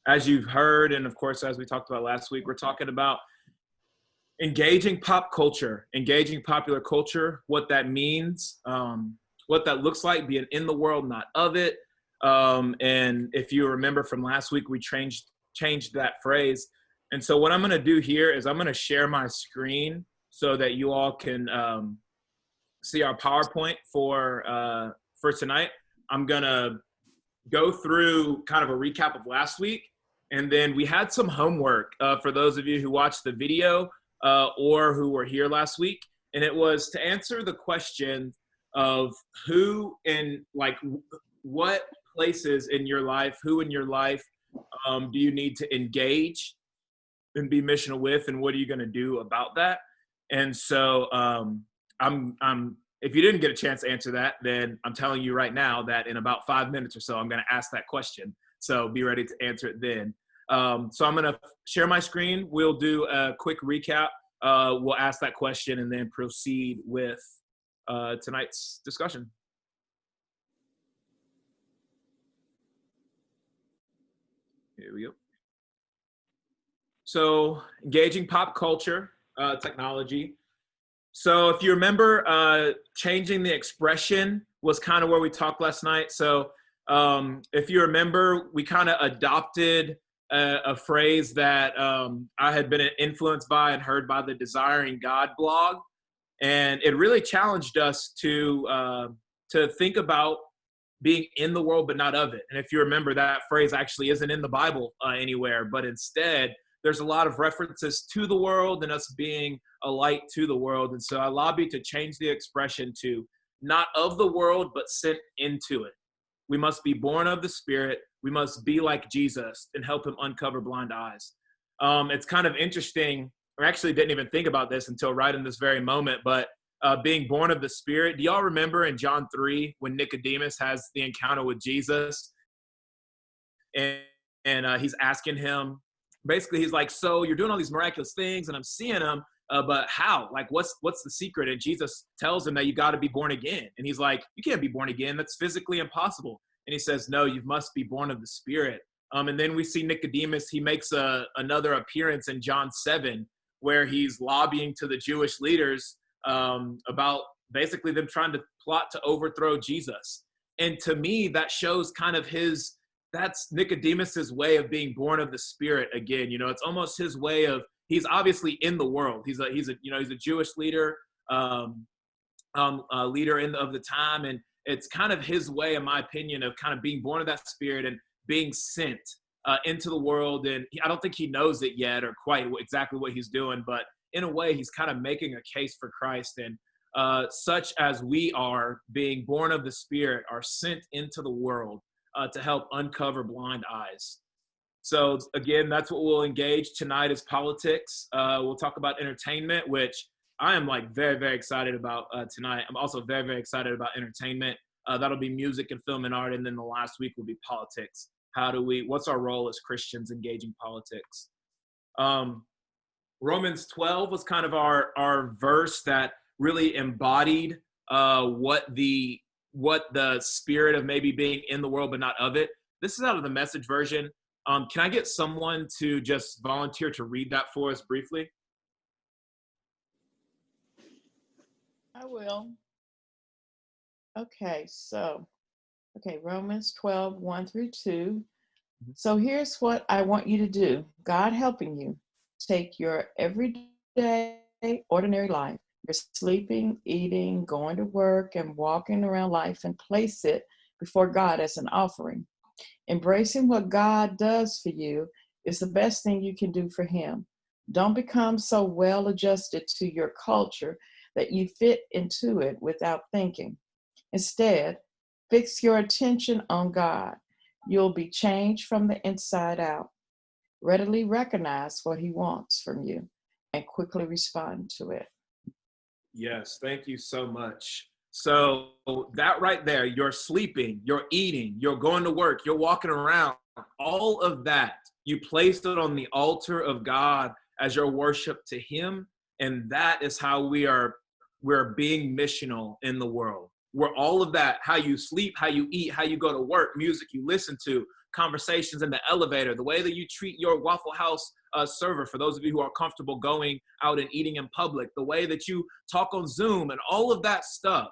As you've heard, and of course, as we talked about last week, we're talking about engaging pop culture, engaging popular culture, what that means, what that looks like, being in the world, not of it. And if you remember from last week, we changed that phrase. And so what I'm going to do here is I'm going to share my screen so that you all can see our PowerPoint for tonight. I'm going to go through kind of a recap of last week. And then we had some homework for those of you who watched the video or who were here last week. And it was to answer the question of who and like what places in your life, who in your life do you need to engage and be missional with, and what are you going to do about that? And so I'm if you didn't get a chance to answer that, then I'm telling you right now that in about 5 minutes or so, I'm going to ask that question. So be ready to answer it then. So I'm going to share my screen. We'll do a quick recap. We'll ask that question and then proceed with tonight's discussion. Here we go. So engaging pop culture, technology. So if you remember, changing the expression was kind of where we talked last night. So if you remember, we kind of adopted a phrase that I had been influenced by and heard by the Desiring God blog. And it really challenged us to think about being in the world, but not of it. And if you remember, that phrase actually isn't in the Bible anywhere, but instead, there's a lot of references to the world and us being a light to the world. And so I lobbied to change the expression to not of the world, but sent into it. We must be born of the Spirit. We must be like Jesus and help him uncover blind eyes. It's kind of interesting. I actually didn't even think about this until right in this very moment, but being born of the Spirit. Do y'all remember in John 3 when Nicodemus has the encounter with Jesus and he's asking him, basically, he's like, so you're doing all these miraculous things and I'm seeing them, but how? Like, what's the secret? And Jesus tells him that you got to be born again. And he's like, you can't be born again. That's physically impossible. And he says, no, you must be born of the Spirit. And then we see Nicodemus, he makes another appearance in John 7, where he's lobbying to the Jewish leaders about basically them trying to plot to overthrow Jesus. And to me, that shows kind of that's Nicodemus's way of being born of the Spirit again. You know, it's almost his way of, he's obviously in the world. He's a Jewish leader, leader of the time. And it's kind of his way, in my opinion, of kind of being born of that Spirit and being sent into the world. And I don't think he knows it yet or quite exactly what he's doing, but in a way, he's kind of making a case for Christ. And such as we are being born of the Spirit, are sent into the world to help uncover blind eyes. So again, that's what we'll engage tonight is politics. We'll talk about entertainment, which I am like very, very excited about tonight. I'm also very, very excited about entertainment. That'll be music and film and art. And then the last week will be politics. What's our role as Christians engaging politics? Romans 12 was kind of our verse that really embodied what the spirit of maybe being in the world but not of it. This is out of the Message version. Can I get someone to just volunteer to read that for us briefly? I will. Okay, Romans 12, 1 through 2. So here's what I want you to do. God helping you. Take your everyday, ordinary life. You're sleeping, eating, going to work, and walking around life and place it before God as an offering. Embracing what God does for you is the best thing you can do for him. Don't become so well adjusted to your culture that you fit into it without thinking. Instead, fix your attention on God. You'll be changed from the inside out. Readily recognize what he wants from you and quickly respond to it. Yes, thank you so much. So that right there, you're sleeping, you're eating, you're going to work, you're walking around, all of that, you place it on the altar of God as your worship to him. And that is how we're being missional in the world. Where all of that, how you sleep, how you eat, how you go to work, music you listen to, conversations in the elevator, the way that you treat your Waffle House server, for those of you who are comfortable going out and eating in public, the way that you talk on Zoom, and all of that stuff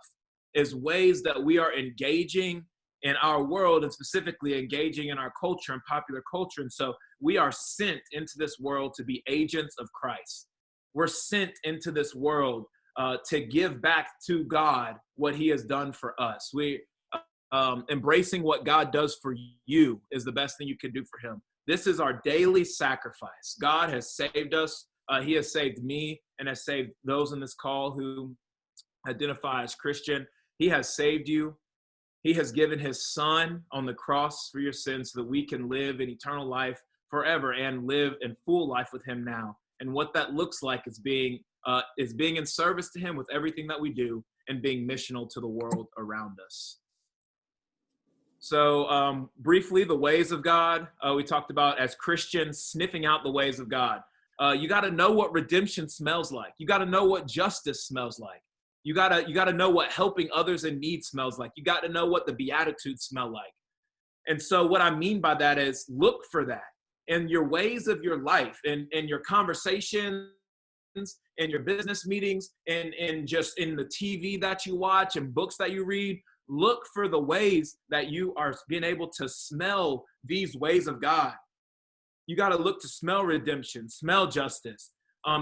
is ways that we are engaging in our world, and specifically engaging in our culture and popular culture. And so we are sent into this world to be agents of Christ. We're sent into this world to give back to God what he has done for us. Embracing what God does for you is the best thing you can do for him. This is our daily sacrifice. God has saved us. He has saved me and has saved those in this call who identify as Christian. He has saved you. He has given his son on the cross for your sins so that we can live in eternal life forever and live in full life with him now. And what that looks like is being in service to him with everything that we do and being missional to the world around us. So briefly, the ways of God, we talked about as Christians sniffing out the ways of God. You got to know what redemption smells like. You got to know what justice smells like. You gotta know what helping others in need smells like. You got to know what the Beatitudes smell like. And so what I mean by that is look for that in your ways of your life, in your conversations, in your business meetings, and just in the TV that you watch and books that you read. Look for the ways that you are being able to smell these ways of God. You got to look to smell redemption, smell justice.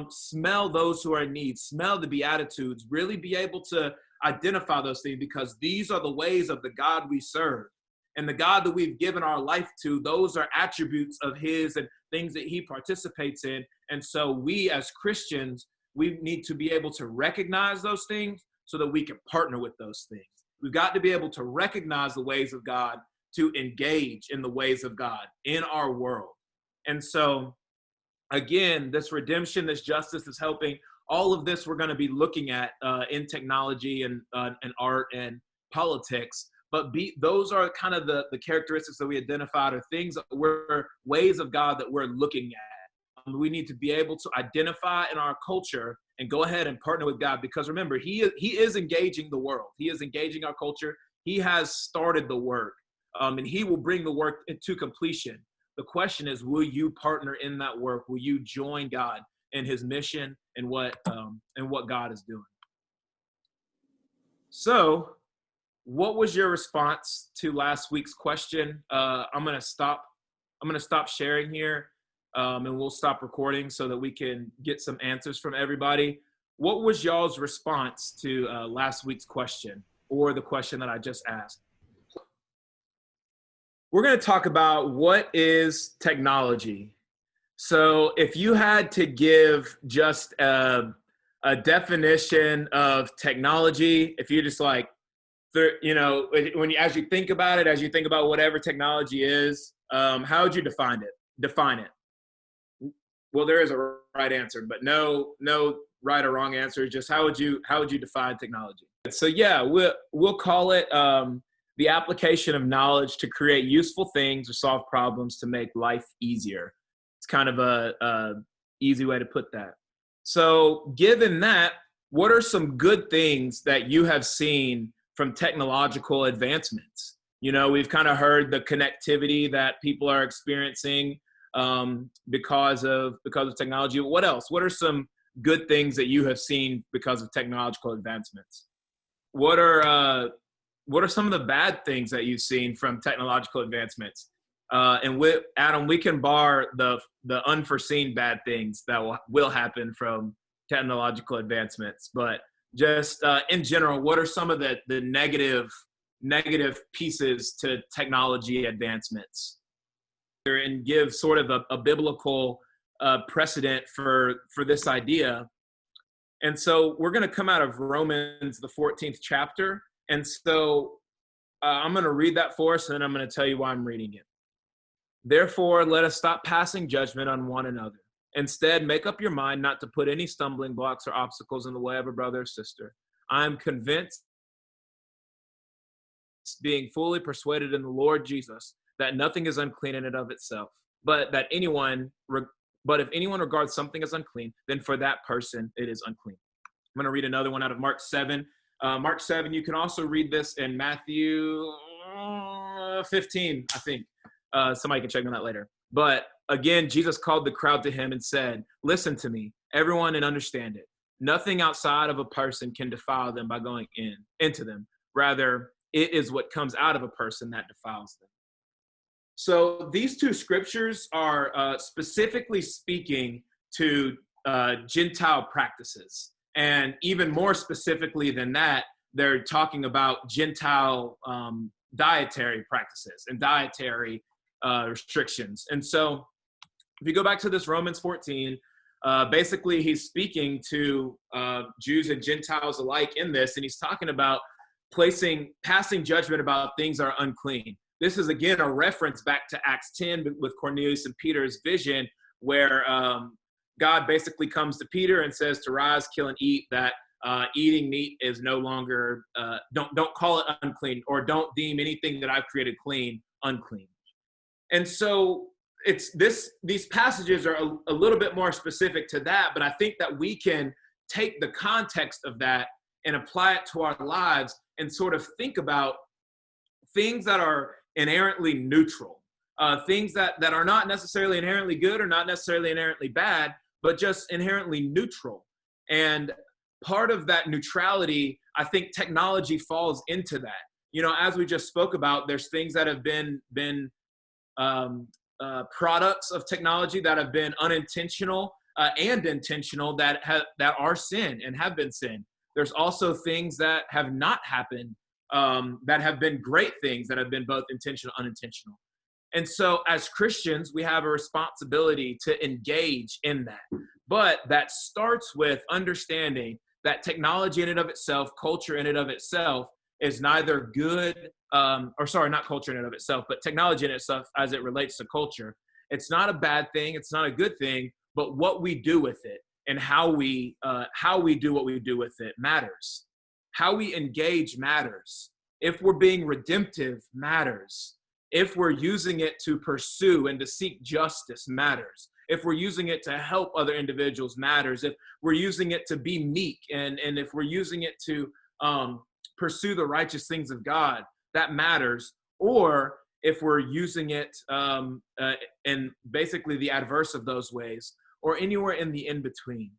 Smell those who are in need, smell the Beatitudes, really be able to identify those things, because these are the ways of the God we serve. And the God that we've given our life to, those are attributes of his and things that he participates in. And so we as Christians, we need to be able to recognize those things so that we can partner with those things. We've got to be able to recognize the ways of God to engage in the ways of God in our world. And so again, this redemption, this justice, this helping, all of this we're going to be looking at in technology and art and politics. But those are kind of the characteristics that we identified, or things that we're ways of God that we're looking at. We need to be able to identify in our culture and go ahead and partner with God, because remember, he is engaging the world. He is engaging our culture. He has started the work, and he will bring the work to completion. The question is, will you partner in that work? Will you join God in his mission and what God is doing? So, what was your response to last week's question? I'm gonna stop sharing here, and we'll stop recording so that we can get some answers from everybody. What was y'all's response to last week's question, or the question that I just asked? We're going to talk about what is technology. So if you had to give just a definition of technology, if you just like, as you think about it, as you think about whatever technology is, how would you define it? Well, there is a right answer, but no right or wrong answer. Just how would you define technology? So yeah, we'll call it the application of knowledge to create useful things or solve problems to make life easier. It's kind of a easy way to put that. So given that, what are some good things that you have seen from technological advancements? We've kind of heard the connectivity that people are experiencing because of technology. What else? What are some good things that you have seen because of technological advancements? What are some of the bad things that you've seen from technological advancements? And with Adam, we can bar the unforeseen bad things that will happen from technological advancements. But just in general, what are some of the negative pieces to technology advancements? And give sort of a biblical precedent for this idea. And so we're going to come out of Romans, the 14th chapter. And so I'm going to read that for us, and then I'm going to tell you why I'm reading it. Therefore, let us stop passing judgment on one another. Instead, make up your mind not to put any stumbling blocks or obstacles in the way of a brother or sister. I am convinced, being fully persuaded in the Lord Jesus, that nothing is unclean in and of itself, but if anyone regards something as unclean, then for that person it is unclean. I'm going to read another one out of Mark 7. Mark 7, you can also read this in Matthew 15, I think. Somebody can check on that later. But again, Jesus called the crowd to him and said, listen to me, everyone, and understand it. Nothing outside of a person can defile them by going into them. Rather, it is what comes out of a person that defiles them. So these two scriptures are specifically speaking to Gentile practices. And even more specifically than that, they're talking about Gentile dietary practices and dietary restrictions. And so if you go back to this Romans 14, basically he's speaking to Jews and Gentiles alike in this, and he's talking about passing judgment about things that are unclean. This is, again, a reference back to Acts 10 with Cornelius and Peter's vision, where God basically comes to Peter and says to rise, kill, and eat, that eating meat is no longer, don't call it unclean, or don't deem anything that I've created clean, unclean. And so these passages are a little bit more specific to that, but I think that we can take the context of that and apply it to our lives and sort of think about things that are inherently neutral, things that are not necessarily inherently good or not necessarily inherently bad, but just inherently neutral. And part of that neutrality, I think technology falls into that. You know, as we just spoke about, there's things that have been products of technology that have been unintentional and intentional that are sin and have been sin. There's also things that have not happened that have been great things that have been both intentional and unintentional. And so as Christians, we have a responsibility to engage in that. But that starts with understanding that technology in and of itself, culture in and of itself, is neither good, not culture in and of itself, but technology in itself as it relates to culture. It's not a bad thing. It's not a good thing, but what we do with it and how we do what we do with it matters. How we engage matters. If we're being redemptive matters. If we're using it to pursue and to seek justice matters. If we're using it to help other individuals matters. If we're using it to be meek and if we're using it to pursue the righteous things of God, that matters. Or if we're using it in basically the adverse of those ways, or anywhere in the in-between.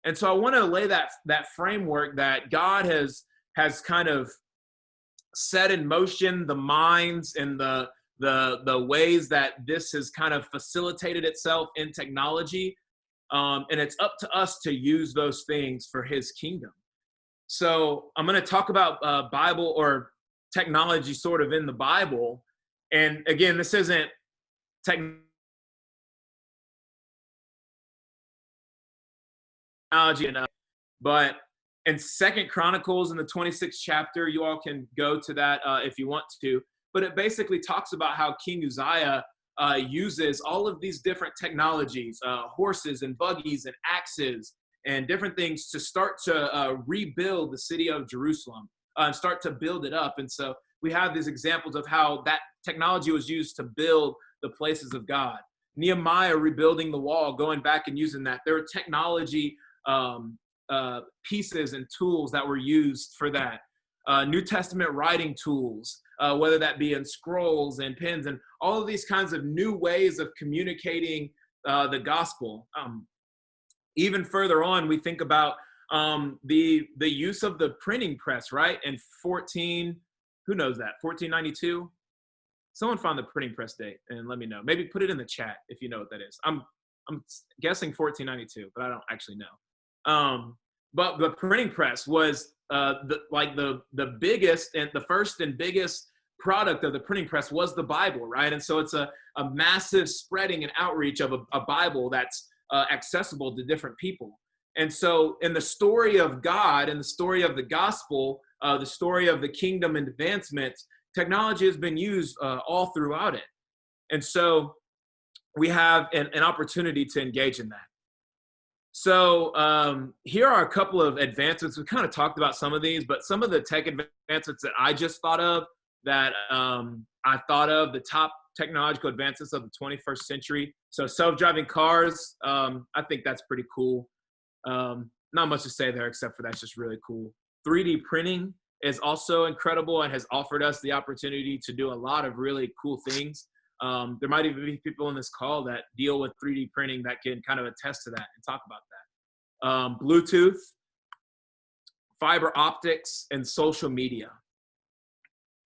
And so I want to lay that framework that God has kind of set in motion the minds and the ways that this has kind of facilitated itself in technology. And it's up to us to use those things for his kingdom. So I'm going to talk about Bible or technology sort of in the Bible. And again, this isn't technology, but in 2 Chronicles in the 26th chapter, you all can go to that if you want to, but it basically talks about how King Uzziah uses all of these different technologies, horses and buggies and axes and different things to start to rebuild the city of Jerusalem and start to build it up. And so we have these examples of how that technology was used to build the places of God. Nehemiah rebuilding the wall, going back and using that. There are technology pieces and tools that were used for that. New Testament writing tools, whether that be in scrolls and pens and all of these kinds of new ways of communicating the gospel. Even further on, we think about the use of the printing press, right? In 1492? Someone found the printing press date and let me know. Maybe put it in the chat if you know what that is. I'm guessing 1492, but I don't actually know. But the printing press was the biggest and the first and biggest product of the printing press was the Bible, right? And so it's a massive spreading and outreach of a Bible that's accessible to different people. And so in the story of God and the story of the gospel, the story of the kingdom and advancement, technology has been used all throughout it. And so we have an opportunity to engage in that. So here are a couple of advancements. We kind of talked about some of these, but some of the tech advancements that I just thought of that I thought of the top technological advances of the 21st century. So self-driving cars, I think that's pretty cool. Not much to say there except for that's just really cool. 3D printing is also incredible and has offered us the opportunity to do a lot of really cool things. There might even be people in this call that deal with 3D printing that can kind of attest to that and talk about that. Bluetooth, fiber optics, and social media.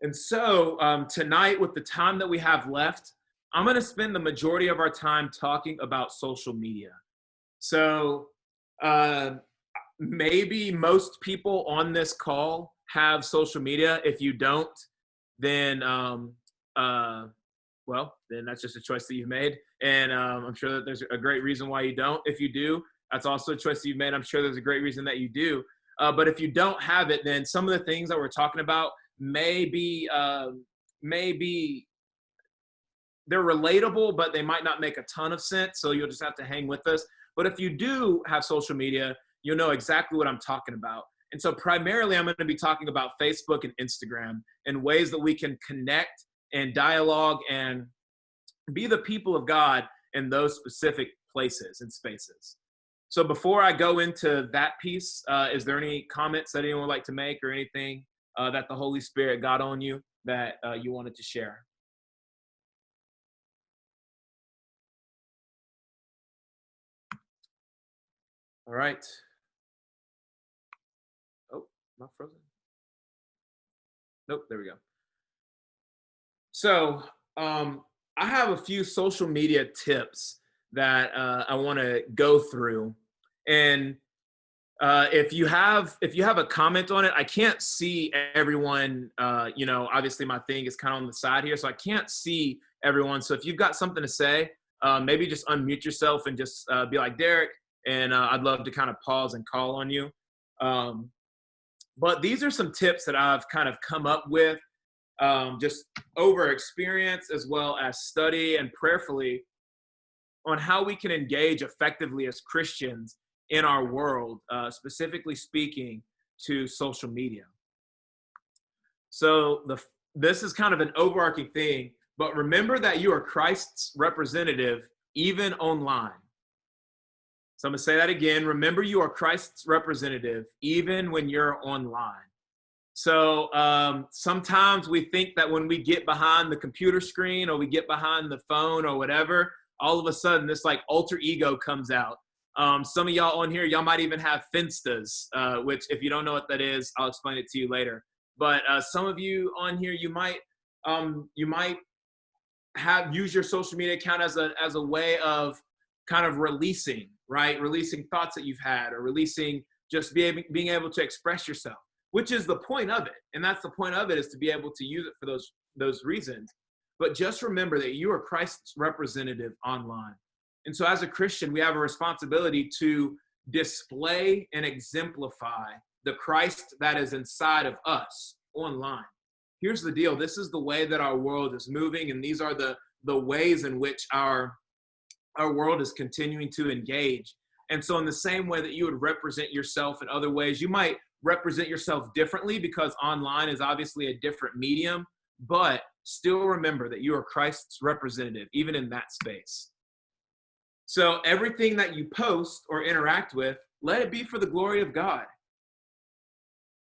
And so tonight, with the time that we have left, I'm going to spend the majority of our time talking about social media. So maybe most people on this call have social media. If you don't, then well, then that's just a choice that you've made. And I'm sure that there's a great reason why you don't. If you do, that's also a choice that you've made. I'm sure there's a great reason that you do. But if you don't have it, then some of the things that we're talking about maybe they're relatable, but they might not make a ton of sense. So you'll just have to hang with us. But if you do have social media, you'll know exactly what I'm talking about. And so primarily I'm going to be talking about Facebook and Instagram and ways that we can connect and dialogue and be the people of God in those specific places and spaces. So before I go into that piece, is there any comments that anyone would like to make or anything that the Holy Spirit got on you that you wanted to share? All right. Oh, not frozen. Nope, there we go. So I have a few social media tips that I want to go through. And if you have a comment on it, I can't see everyone. Obviously my thing is kind of on the side here, so I can't see everyone. So if you've got something to say, maybe just unmute yourself and just be like, Derek, and I'd love to kind of pause and call on you. But these are some tips that I've kind of come up with just over experience as well as study and prayerfully on how we can engage effectively as Christians in our world, specifically speaking to social media. So this is kind of an overarching thing, but remember that you are Christ's representative even online. So I'm going to say that again. Remember, you are Christ's representative even when you're online. So sometimes we think that when we get behind the computer screen or we get behind the phone or whatever, all of a sudden this like alter ego comes out. Some of y'all on here, y'all might even have Finstas, which if you don't know what that is, I'll explain it to you later. But some of you on here, you might use your social media account as a way of kind of releasing, right? Releasing thoughts that you've had or releasing just being able to express yourself, which is the point of it. And that's the point of it, is to be able to use it for those reasons. But just remember that you are Christ's representative online. And so as a Christian, we have a responsibility to display and exemplify the Christ that is inside of us online. Here's the deal. This is the way that our world is moving, and these are the ways in which our world is continuing to engage. And so in the same way that you would represent yourself in other ways, you might represent yourself differently because online is obviously a different medium, but still remember that you are Christ's representative, even in that space. So everything that you post or interact with, let it be for the glory of God.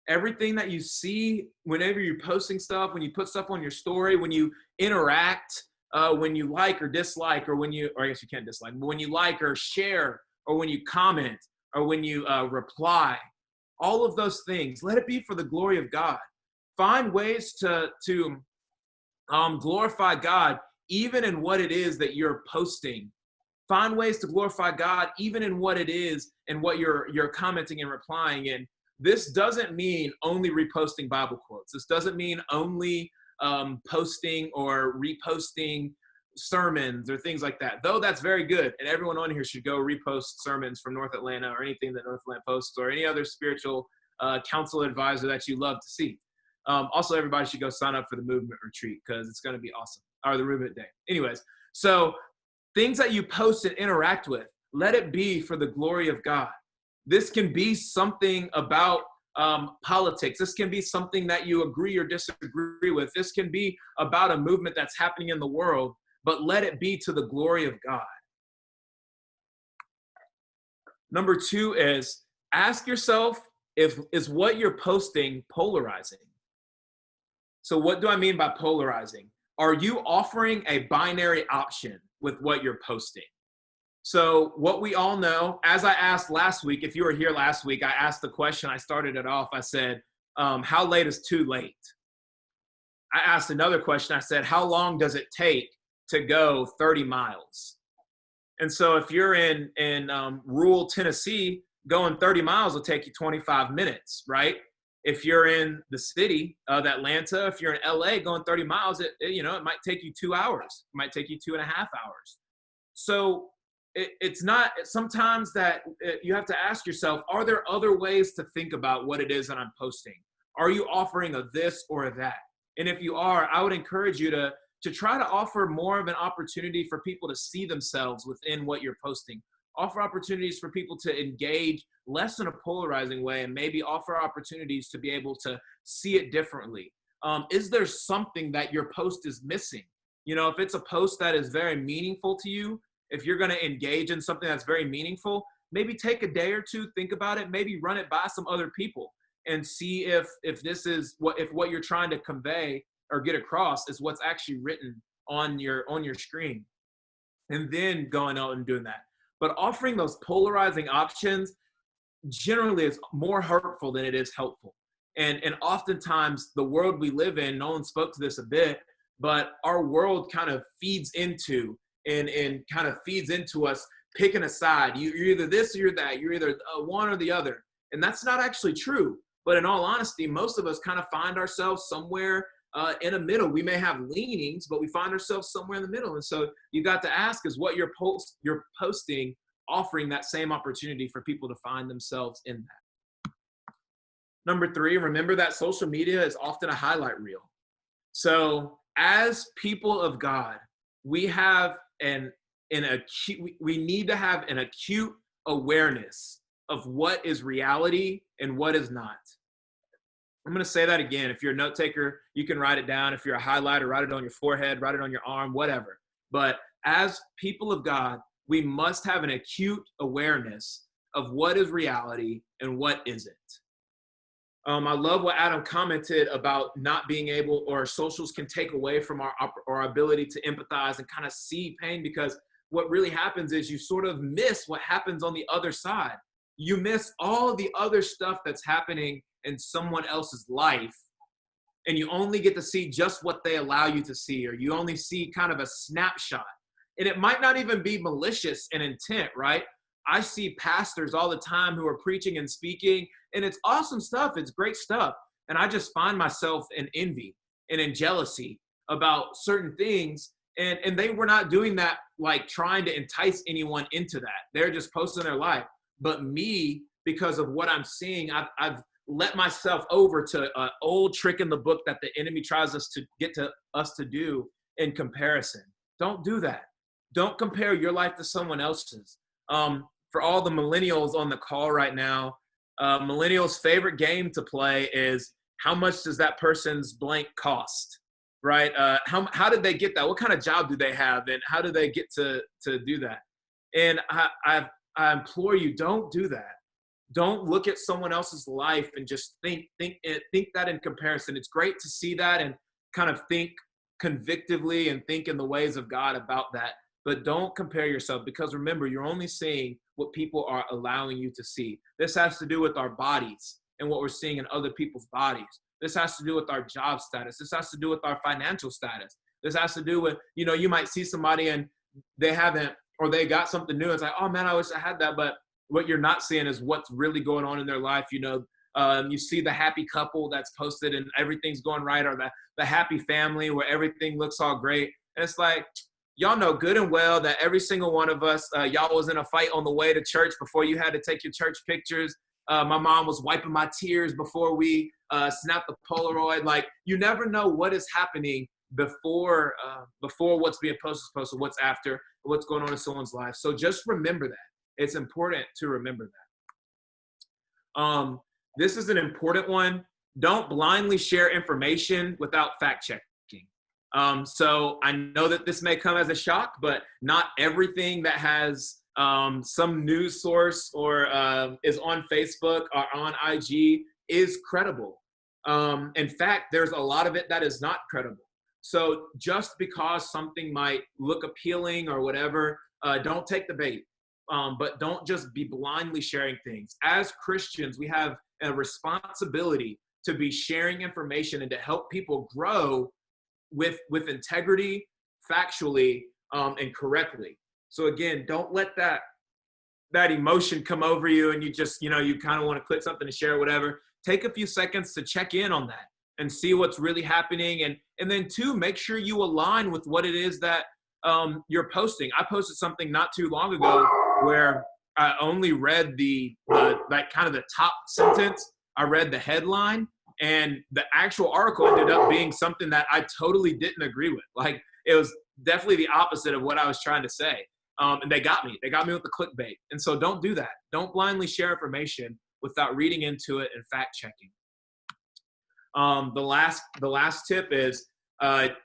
Everything that you see, whenever you're posting stuff, when you put stuff on your story, when you interact, when you like or dislike, or I guess you can't dislike, but when you like or share, or when you comment, or when you reply, all of those things, let it be for the glory of God. Find ways to glorify God even in what it is that you're posting. Find ways to glorify God even in what it is and what you're commenting and replying. And this doesn't mean only reposting Bible quotes. This doesn't mean only posting or reposting sermons or things like that, though that's very good. And everyone on here should go repost sermons from North Atlanta or anything that North Atlanta posts, or any other spiritual counsel advisor that you love to see. Also, everybody should go sign up for the movement retreat because it's going to be awesome, or the movement day. Anyways, so things that you post and interact with, let it be for the glory of God. This can be something about politics. This can be something that you agree or disagree with. This can be about a movement that's happening in the world, but let it be to the glory of God. Number 2 is ask yourself, is what you're posting polarizing? So what do I mean by polarizing? are you offering a binary option with what you're posting? So what we all know, as I asked last week, if you were here last week, I asked the question, I started it off, I said, how late is too late? I asked another question, I said, how long does it take to go 30 miles? And so if you're in rural Tennessee, going 30 miles will take you 25 minutes, right? If you're in the city of Atlanta, if you're in LA, going 30 miles, it might take you 2 hours. It might take you 2.5 hours. So it's not sometimes that you have to ask yourself, are there other ways to think about what it is that I'm posting? Are you offering a this or a that? And if you are, I would encourage you to try to offer more of an opportunity for people to see themselves within what you're posting. Offer opportunities for people to engage less in a polarizing way, and maybe offer opportunities to be able to see it differently. Is there something that your post is missing? If it's a post that is very meaningful to you, if you're going to engage in something that's very meaningful, maybe take a day or two, think about it, maybe run it by some other people and see if this is what you're trying to convey or get across is what's actually written on your screen, and then going out and doing that. But offering those polarizing options generally is more hurtful than it is helpful. And oftentimes the world we live in, Nolan spoke to this a bit, but our world kind of feeds into us picking a side. You're either this or you're that. You're either one or the other. And that's not actually true. But in all honesty, most of us kind of find ourselves somewhere in the middle. We may have leanings, but we find ourselves somewhere in the middle. And so you got to ask, is what you're posting offering that same opportunity for people to find themselves in that? Number 3, remember that social media is often a highlight reel. So as people of God, we have we need to have an acute awareness of what is reality and what is not. I'm going to say that again. If you're a note taker, you can write it down. If you're a highlighter, write it on your forehead, write it on your arm, whatever. But as people of God, we must have an acute awareness of what is reality and what isn't. I love what Adam commented about not being able, or socials can take away from our ability to empathize and kind of see pain, because what really happens is you sort of miss what happens on the other side. You miss all the other stuff that's happening in someone else's life, and you only get to see just what they allow you to see, or you only see kind of a snapshot. And it might not even be malicious in intent, right? I see pastors all the time who are preaching and speaking, and it's awesome stuff. It's great stuff. And I just find myself in envy and in jealousy about certain things. And they were not doing that like trying to entice anyone into that. They're just posting their life. But me, because of what I'm seeing, I've let myself over to an old trick in the book that the enemy tries us to get to us to do in comparison. Don't do that. Don't compare your life to someone else's. For all the millennials on the call right now, millennials' favorite game to play is how much does that person's blank cost, right? How did they get that? What kind of job do they have, and how do they get to do that? And I implore you, don't do that. Don't look at someone else's life and just think that in comparison. It's great to see that and kind of think convictively and think in the ways of God about that. But don't compare yourself, because remember, you're only seeing what people are allowing you to see. This has to do with our bodies and what we're seeing in other people's bodies. This has to do with our job status. This has to do with our financial status. This has to do with, you might see somebody and they haven't, or they got something new. It's like, oh man, I wish I had that. But what you're not seeing is what's really going on in their life. You see the happy couple that's posted and everything's going right, or the happy family where everything looks all great. And it's like, y'all know good and well that every single one of us, y'all was in a fight on the way to church before you had to take your church pictures. My mom was wiping my tears before we snapped the Polaroid. Like, you never know what is happening before what's being posted, what's after, what's going on in someone's life. So just remember that. It's important to remember that. This is an important one. Don't blindly share information without fact checking. So I know that this may come as a shock, but not everything that has some news source or is on Facebook or on IG is credible. In fact, there's a lot of it that is not credible. So just because something might look appealing or whatever, don't take the bait. But don't just be blindly sharing things. As Christians, we have a responsibility to be sharing information and to help people grow with integrity, factually, and correctly. So again, don't let that emotion come over you and you just, you kind of want to click something to share, whatever. Take a few seconds to check in on that and see what's really happening. And then two, make sure you align with what it is that you're posting. I posted something not too long ago where I only read like kind of the top sentence. I read the headline, and the actual article ended up being something that I totally didn't agree with. Like, it was definitely the opposite of what I was trying to say. And they got me. They got me with the clickbait. And so don't do that. Don't blindly share information without reading into it and fact checking. The last tip is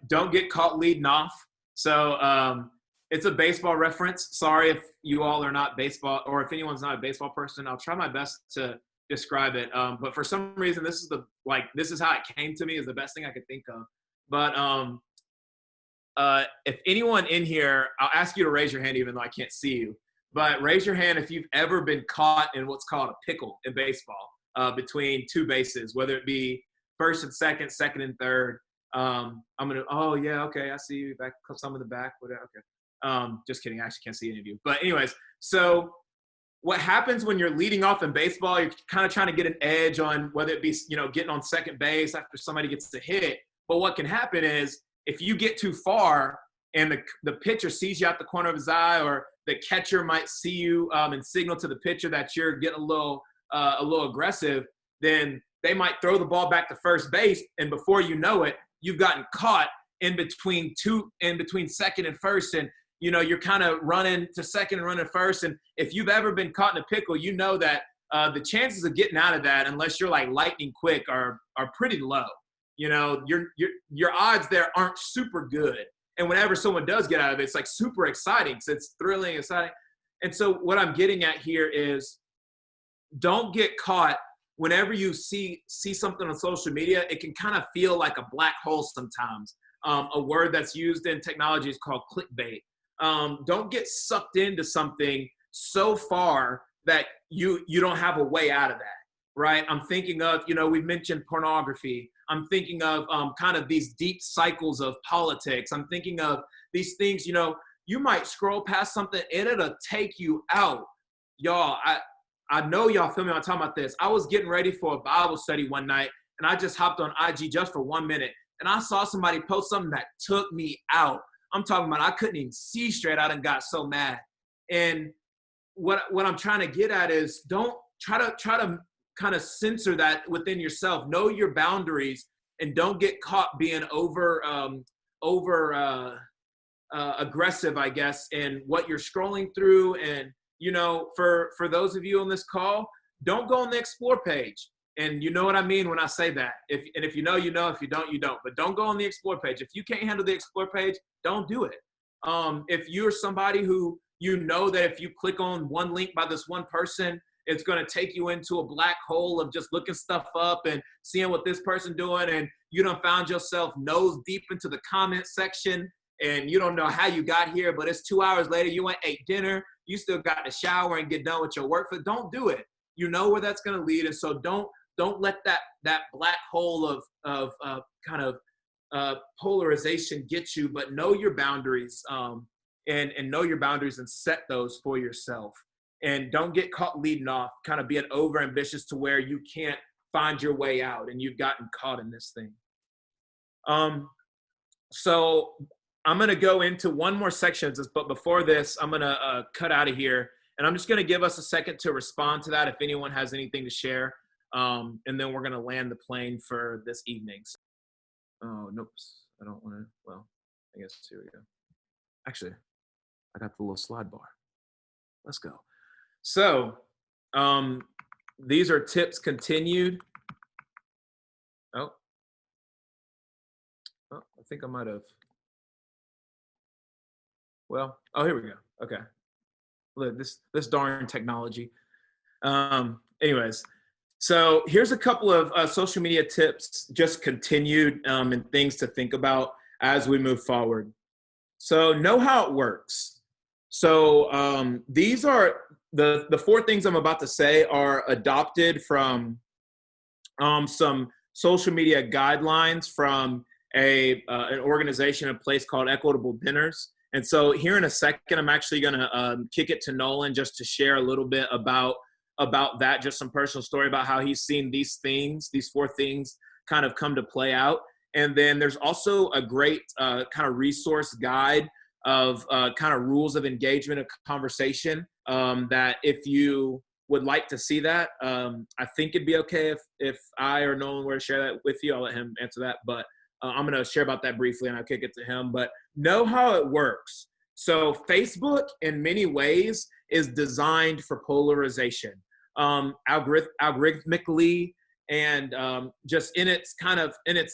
don't get caught leading off. So it's a baseball reference. Sorry if you all are not baseball, or if anyone's not a baseball person. I'll try my best to describe it. But for some reason, this is how it came to me, is the best thing I could think of. But if anyone in here, I'll ask you to raise your hand even though I can't see you. But raise your hand if you've ever been caught in what's called a pickle in baseball, between two bases, whether it be first and second, second and third. Oh yeah, okay, I see you back, some in the back, whatever. Okay. Just kidding. I actually can't see any of you. But anyways, so what happens when you're leading off in baseball, you're kind of trying to get an edge on whether it be, getting on second base after somebody gets a hit. But what can happen is if you get too far and the pitcher sees you out the corner of his eye, or the catcher might see you and signal to the pitcher that you're getting a little aggressive, then they might throw the ball back to first base. And before you know it, you've gotten caught in between second and first. And, you're kind of running to second and running first. And if you've ever been caught in a pickle, you know that the chances of getting out of that, unless you're like lightning quick, are pretty low. Your odds there aren't super good. And whenever someone does get out of it, it's like super exciting. So it's thrilling, exciting. And so what I'm getting at here is, don't get caught whenever you see something on social media. It can kind of feel like a black hole sometimes. A word that's used in technology is called clickbait. Don't get sucked into something so far that you don't have a way out of that, right? I'm thinking of, we've mentioned pornography. I'm thinking of kind of these deep cycles of politics. I'm thinking of these things, you might scroll past something and it'll take you out. Y'all, I know y'all feel me when I'm talking about this. I was getting ready for a Bible study one night, and I just hopped on IG just for 1 minute, and I saw somebody post something that took me out. I'm talking about I couldn't even see straight. I done got so mad. And what I'm trying to get at is, don't try to kind of censor that within yourself. Know your boundaries, and don't get caught being over aggressive, I guess, in what you're scrolling through. And for those of you on this call, don't go on the explore page. And you know what I mean when I say that. If you know, you know. If you don't, you don't. But don't go on the explore page. If you can't handle the explore page, don't do it. If you're somebody who that if you click on one link by this one person, it's going to take you into a black hole of just looking stuff up and seeing what this person doing, and you done found yourself nose deep into the comment section, and you don't know how you got here, but it's 2 hours later, you went ate dinner, you still got to shower and get done with your work. But don't do it. You know where that's going to lead. And so don't let that black hole of kind of polarization get you, but know your boundaries, and know your boundaries and set those for yourself. And don't get caught leading off, kind of being over ambitious to where you can't find your way out and you've gotten caught in this thing. So I'm going to go into one more section, but before this, I'm going to cut out of here. And I'm just going to give us a second to respond to that if anyone has anything to share. And then we're going to land the plane for this evening. Oh, nope. I don't want to. Well, I guess here we go. Actually, I got the little slide bar. Let's go. So these are tips continued. Oh, I think I might have. Well, oh, here we go. Okay. Look, this darn technology. Anyways, so here's a couple of social media tips, just continued, and things to think about. as we move forward. So know how it works. So these are the four things I'm about to say are adopted from some social media guidelines from an organization in place called Equitable Dinners. And so here in a second, I'm actually going to kick it to Nolan just to share a little bit about that, just some personal story about how he's seen these four things kind of come to play out. And then there's also a great kind of resource guide of kind of rules of engagement of conversation that if you would like to see that, I think it'd be okay if I or Nolan were to share that with you. I'll let him answer that, but I'm going to share about that briefly and I'll kick it to him. But know how it works. So Facebook, in many ways, is designed for polarization, algorithmically, and just in its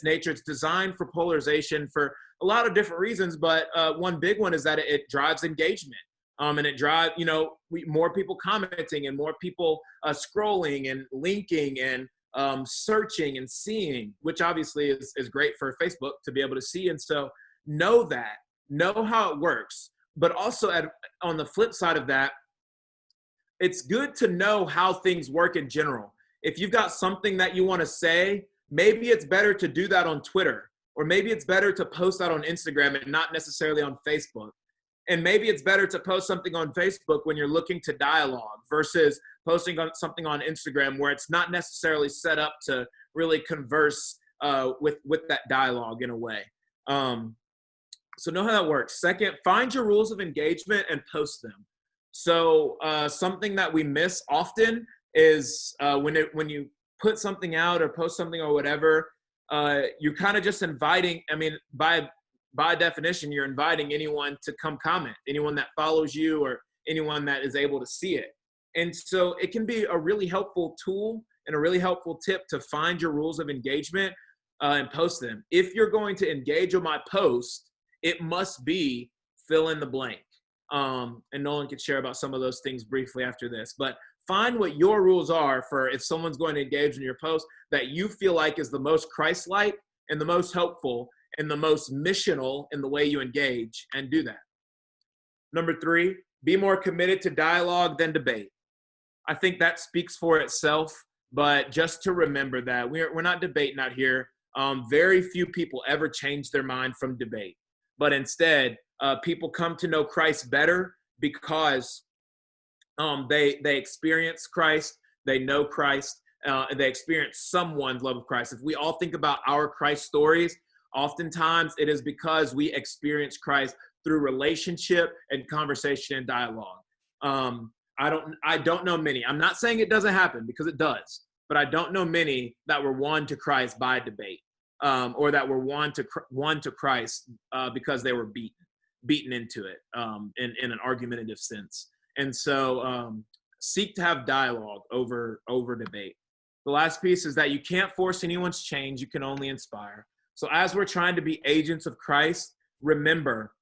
nature, it's designed for polarization for a lot of different reasons. But one big one is that it drives engagement. And it drives, more people commenting and more people scrolling and linking and searching and seeing, which obviously is great for Facebook to be able to see. And so know how it works. But also on the flip side of that, it's good to know how things work in general. If you've got something that you want to say, maybe it's better to do that on Twitter, or maybe it's better to post that on Instagram and not necessarily on Facebook. And maybe it's better to post something on Facebook when you're looking to dialogue versus posting on something on Instagram where it's not necessarily set up to really converse with that dialogue in a way. So know how that works. Second, find your rules of engagement and post them. So something that we miss often is when you put something out or post something or whatever, you're kind of just inviting, by definition, you're inviting anyone to come comment, anyone that follows you or anyone that is able to see it. And so it can be a really helpful tool and a really helpful tip to find your rules of engagement and post them. If you're going to engage on my post, it must be fill in the blank. And Nolan could share about some of those things briefly after this. But find what your rules are for if someone's going to engage in your post that you feel like is the most Christ-like and the most helpful and the most missional in the way you engage, and do that. Number 3, be more committed to dialogue than debate. I think that speaks for itself, but just to remember that we're not debating out here. Very few people ever change their mind from debate, but instead people come to know Christ better because they experience Christ, they know Christ, and they experience someone's love of Christ. If we all think about our Christ stories, oftentimes it is because we experience Christ through relationship and conversation and dialogue. I don't know many. I'm not saying it doesn't happen, because it does, but I don't know many that were won to Christ by debate, or that were won to Christ because they were beaten into it in an argumentative sense. And so seek to have dialogue over debate. The last piece is that you can't force anyone's change. You can only inspire. So as we're trying to be agents of Christ, remember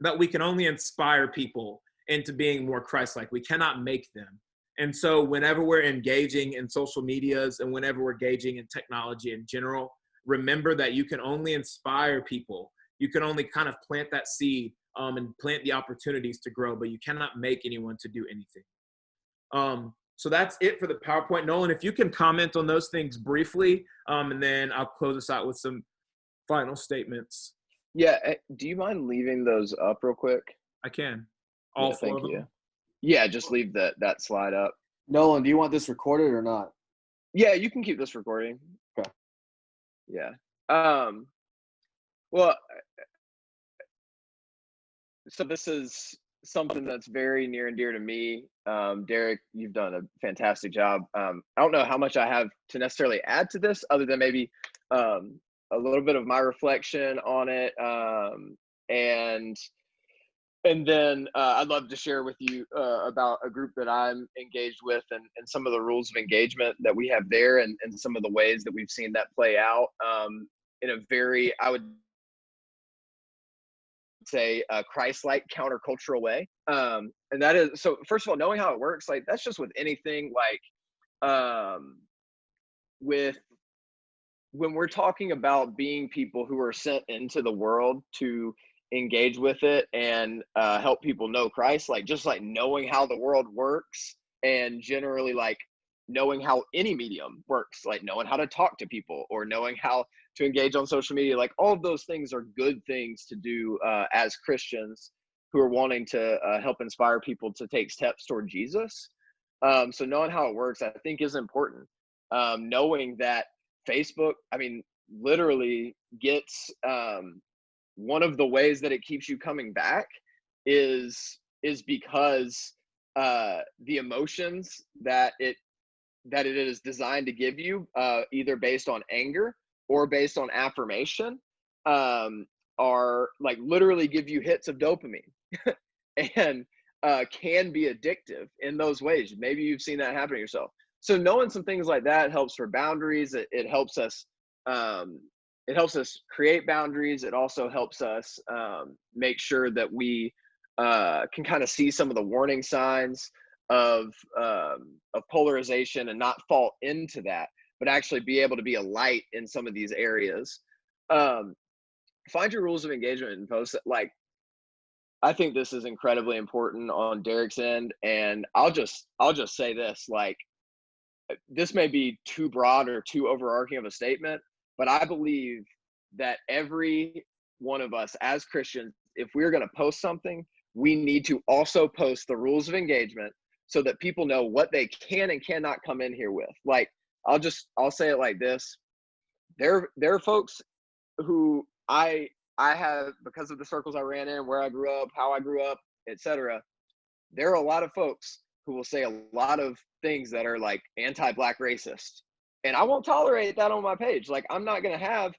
that we can only inspire people into being more Christ-like. We cannot make them. And so whenever we're engaging in social medias and whenever we're engaging in technology in general, remember that you can only inspire people. You can only kind of plant that seed and plant the opportunities to grow, but you cannot make anyone to do anything. So that's it for the PowerPoint. Nolan, if you can comment on those things briefly, and then I'll close us out with some final statements. Yeah. Do you mind leaving those up real quick? I can. All four of them? You. Yeah, just leave that slide up. Nolan, do you want this recorded or not? Yeah, you can keep this recording. Okay. Yeah. Well, so this is something that's very near and dear to me. Derek, you've done a fantastic job. I don't know how much I have to necessarily add to this other than maybe a little bit of my reflection on it. And then I'd love to share with you about a group that I'm engaged with and some of the rules of engagement that we have there and some of the ways that we've seen that play out in a very, I would say, Christ-like countercultural way. And that is, so first of all, knowing how it works, like that's just with anything, like with when we're talking about being people who are sent into the world to engage with it and help people know Christ, like just like knowing how the world works and generally like knowing how any medium works, like knowing how to talk to people or knowing how to engage on social media, like all of those things are good things to do as Christians who are wanting to help inspire people to take steps toward Jesus. So knowing how it works, I think, is important. Knowing that Facebook, I mean, literally gets one of the ways that it keeps you coming back is because the emotions that it is designed to give you, either based on anger or based on affirmation, are like literally give you hits of dopamine and can be addictive in those ways. Maybe you've seen that happen to yourself. So knowing some things like that helps for boundaries. It helps us. It helps us create boundaries. It also helps us make sure that we can kind of see some of the warning signs of polarization and not fall into that, but actually be able to be a light in some of these areas. Find your rules of engagement and post it. Like, I think this is incredibly important on Derek's end, and I'll just say this, like, this may be too broad or too overarching of a statement, but I believe that every one of us as Christians, if we're going to post something, we need to also post the rules of engagement so that people know what they can and cannot come in here with. Like, I'll say it like this. There are folks who I have, because of the circles I ran in, where I grew up, how I grew up, etc. There are a lot of folks who will say a lot of things that are like anti-Black racist. And I won't tolerate that on my page. Like, I'm not going to have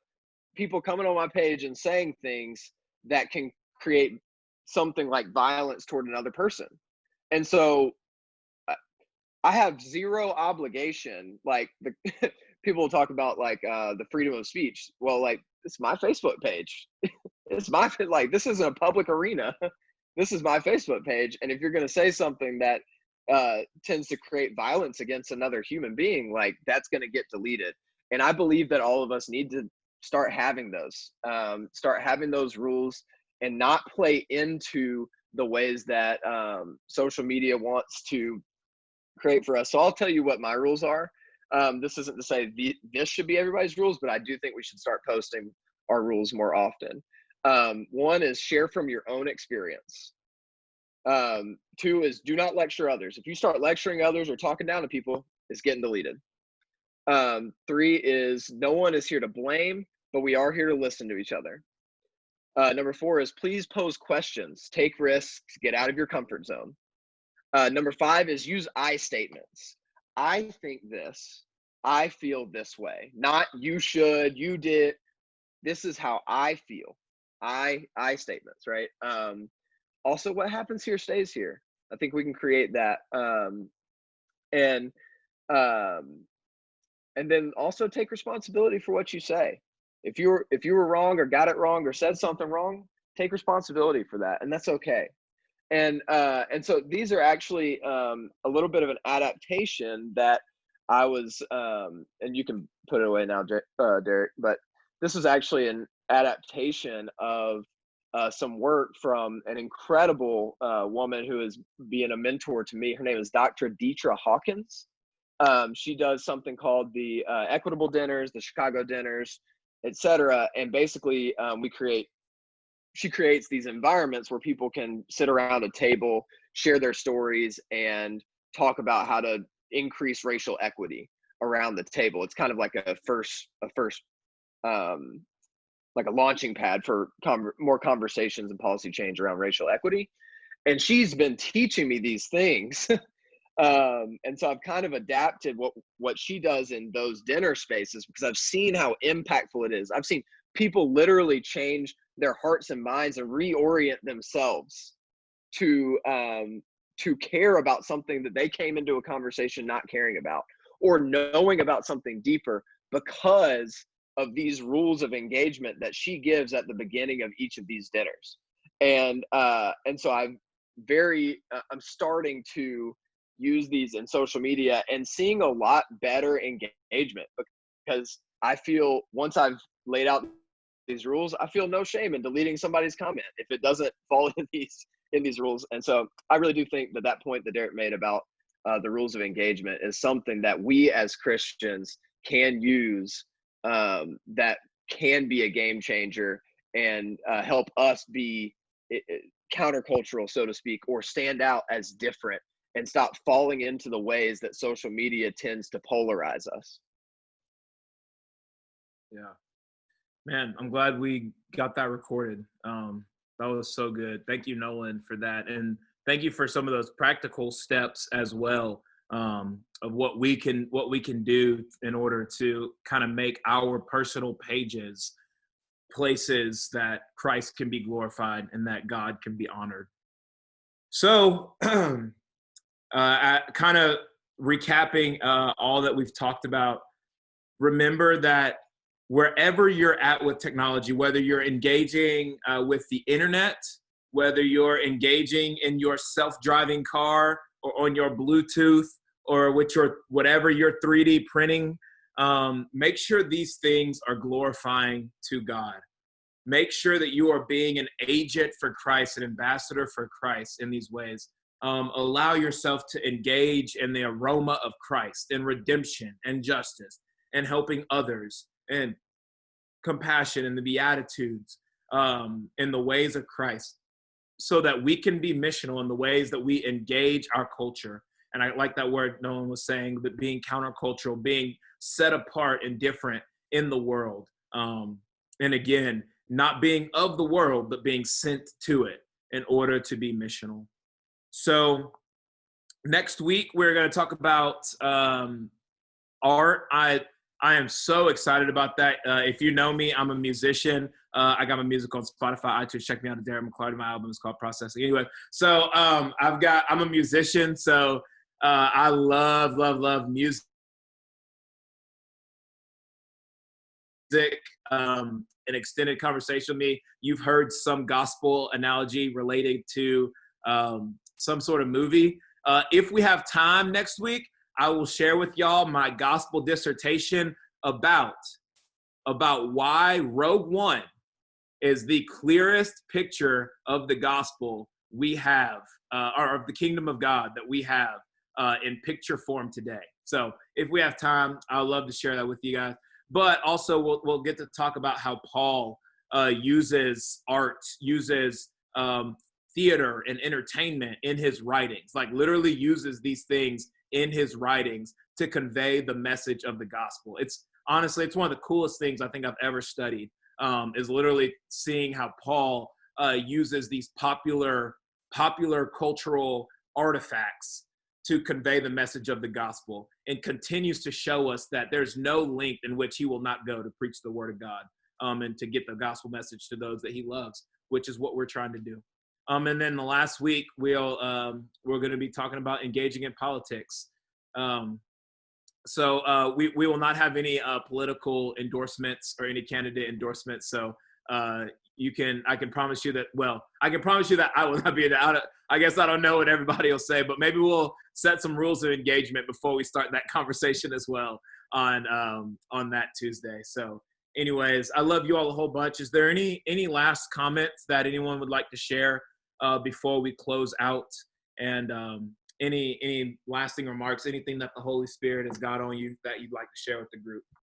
people coming on my page and saying things that can create something like violence toward another person. And so I have zero obligation. Like, the people will talk about like the freedom of speech. Well, like, it's my Facebook page. It's my, like, this isn't a public arena. This is my Facebook page. And if you're going to say something that tends to create violence against another human being, like, that's going to get deleted. And I believe that all of us need to start having those rules and not play into the ways that social media wants to create for us. So I'll tell you what my rules are. This isn't to say this should be everybody's rules, but I do think we should start posting our rules more often. One is share from your own experience. Two is do not lecture others. If you start lecturing others or talking down to people, it's getting deleted. Three is no one is here to blame, but we are here to listen to each other. Number four is please pose questions, take risks, get out of your comfort zone. Number five is use I statements. I think this, I feel this way, not you should, you did. This is how I feel. I statements, right? Also, what happens here stays here. I think we can create that. And then also take responsibility for what you say. If you were wrong or got it wrong or said something wrong, take responsibility for that, and that's okay. And so these are actually a little bit of an adaptation that I was, and you can put it away now, Derek, but this is actually an adaptation of some work from an incredible woman who is being a mentor to me. Her name is Dr. Deetra Hawkins. She does something called the Equitable Dinners, the Chicago Dinners, etc. And basically she creates these environments where people can sit around a table, share their stories, and talk about how to increase racial equity around the table. It's kind of like a first like a launching pad for more conversations and policy change around racial equity. And she's been teaching me these things. And so I've kind of adapted what she does in those dinner spaces because I've seen how impactful it is. I've seen people literally change their hearts and minds and reorient themselves to care about something that they came into a conversation not caring about, or knowing about something deeper because of these rules of engagement that she gives at the beginning of each of these dinners. And so I'm starting to use these in social media and seeing a lot better engagement because I feel once I've laid out these rules, I feel no shame in deleting somebody's comment if it doesn't fall in these rules. And so I really do think that point that Derek made about the rules of engagement is something that we as Christians can use, that can be a game changer and help us be countercultural, so to speak, or stand out as different and stop falling into the ways that social media tends to polarize us. Yeah. Man, I'm glad we got that recorded. That was so good. Thank you, Nolan, for that. And thank you for some of those practical steps as well, of what we can do in order to kind of make our personal pages places that Christ can be glorified and that God can be honored. So kind of recapping all that we've talked about, remember that wherever you're at with technology, whether you're engaging with the internet, whether you're engaging in your self-driving car or on your Bluetooth or with your whatever you're 3D printing, make sure these things are glorifying to God. Make sure that you are being an agent for Christ, an ambassador for Christ in these ways. Allow yourself to engage in the aroma of Christ and redemption and justice and helping others and compassion and the Beatitudes, in the ways of Christ, so that we can be missional in the ways that we engage our culture. And I like that word Nolan was saying, but being countercultural, being set apart and different in the world. And again, not being of the world, but being sent to it in order to be missional. So next week, we're going to talk about art. I am so excited about that. If you know me, I'm a musician. I got my music on Spotify, iTunes. Check me out at Derek McClarty. My album is called Processing. Anyway, so I'm a musician. So I love music. An extended conversation with me. You've heard some gospel analogy related to some sort of movie. If we have time next week, I will share with y'all my gospel dissertation about why Rogue One is the clearest picture of the gospel we have, or of the kingdom of God that we have in picture form today. So if we have time, I'd love to share that with you guys. But also we'll get to talk about how Paul uses art, uses theater and entertainment in his writings, like literally uses these things in his writings to convey the message of the gospel. It's honestly, it's one of the coolest things I think I've ever studied, is literally seeing how Paul uses these popular cultural artifacts to convey the message of the gospel, and continues to show us that there's no length in which he will not go to preach the word of God, and to get the gospel message to those that he loves, which is what we're trying to do. And then the last week, we're going to be talking about engaging in politics. So we will not have any political endorsements or any candidate endorsements. So I can promise you that, I will not be out. I guess I don't know what everybody will say, but maybe we'll set some rules of engagement before we start that conversation as well on that Tuesday. So anyways, I love you all a whole bunch. Is there any last comments that anyone would like to share before we close out? And any lasting remarks, anything that the Holy Spirit has got on you that you'd like to share with the group?